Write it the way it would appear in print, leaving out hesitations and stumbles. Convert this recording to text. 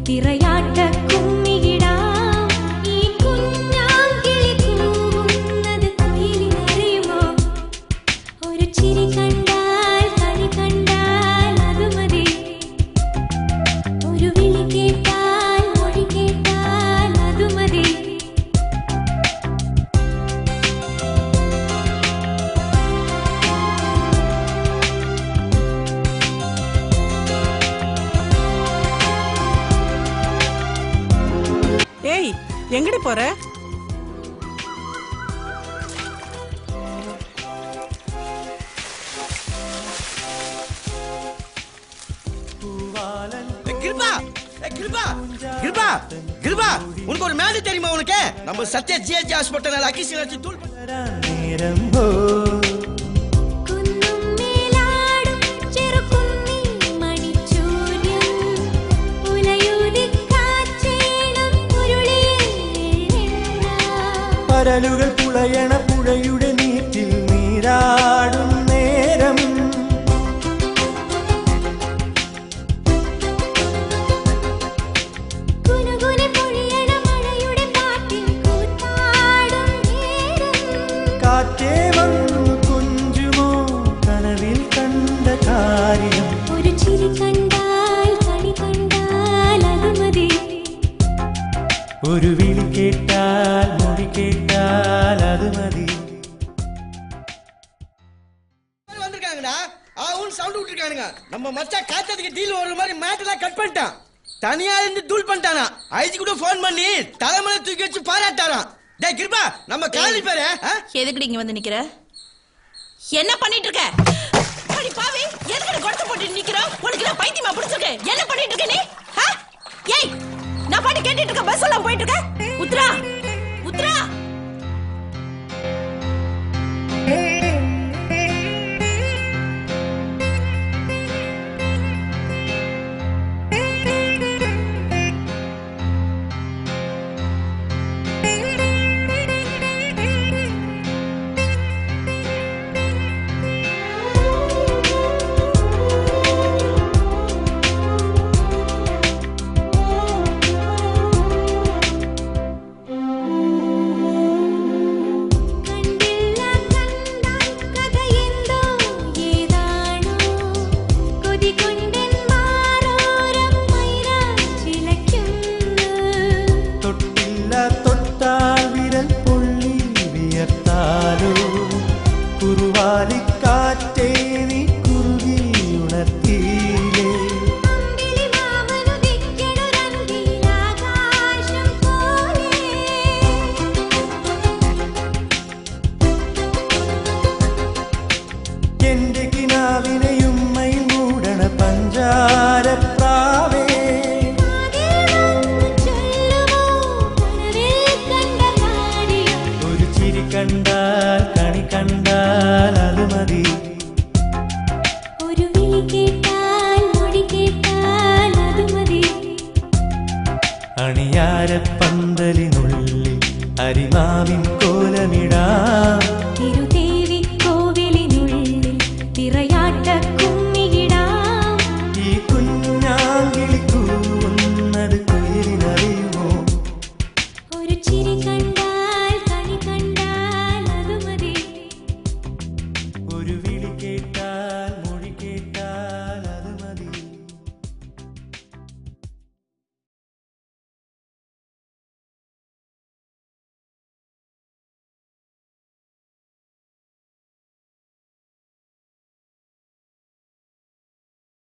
തിറയാട്ട കുമ്മിയിടാം ഈ കുഞ്ഞാങ്കിളി കൂവുന്നത് കുയിലിനറിയുമോ ഒരു ചിരി കണ്ടാൽ കളി കണ്ടാൽ അത് മതി ഒരു വിളി കേട്ടാൽ മൊഴി കേട്ടാൽ അത് മതി ஏய் எங்கடி போற? கிருபா கிருபா கிருபா கிருபா உனக்கு ஒரு மேடு தெரியுமா உனக்கு நம்ம சத்யா ஜிஎச் ஹாஸ்பிடல்ல அக்கிசி வச்சு தூள் நேரம் போ പരലുകൾ പുളയണ പുഴയുടെ നീറ്റിൽ നീരാടും നേരം കാറ്റേ വന്നു കുഞ്ചുമോ കനവിൽ കണ്ട കാര്യം ഒരു ചിരി കണ്ടാൽ കളി കണ്ടാൽ അത് മതി ഒരു വിളി കേട്ടാൽ മൊഴി കേട്ടാൽ അത് മതി வந்திருக்காங்கடா ஆவுன் சவுண்ட் விட்டுருக்கானுங்க நம்ம மச்சான் காத்ததுக்கு டீல் ஒரு மாதிரி மேட்டெல்லாம் கட் பண்ணிட்டான் தனியா இருந்து தூள் பண்ணிட்டானா ஐஜி கூட ஃபோன் பண்ணி தலைமையில தூக்கி வச்சு பாராட்டாராம் டேய் கிருபா நம்ம காலி பேரு எதுக்கு இங்க வந்து நிக்கிற என்ன பண்ணிட்டு இருக்க அடி பாவி எதுக்கு கொடத்து போட்டு நிக்கிற உனக்கு நான் பைத்தியமா பிடிச்சிருக்கு என்ன பண்ணிட்டு இருக்க நீ ஏய் நான் பாட்டு கேட்டிட்டு இருக்க பஸ் எல்லாம் போயிட்டு இருக்க உத்ரா உத்ரா കുറുവാലിക്കാറ്റേ നീ കുറുകി ഉണർത്തിയില്ലേ എന്റെ കിനാവിനെയുമ്മയിൽ മൂടണ പഞ്ചാരപ്രാവേ ഒരു ചിരി കണ്ടാൽ കണി കണ്ടാൽ അത് മതി ഒരു വിളി കേട്ടാൽ മൊഴി കേട്ടാൽ അത് മതി അണിയാരപ്പന്തലിനുള്ളിൽ അരിമാവിൻ കോലമിടാം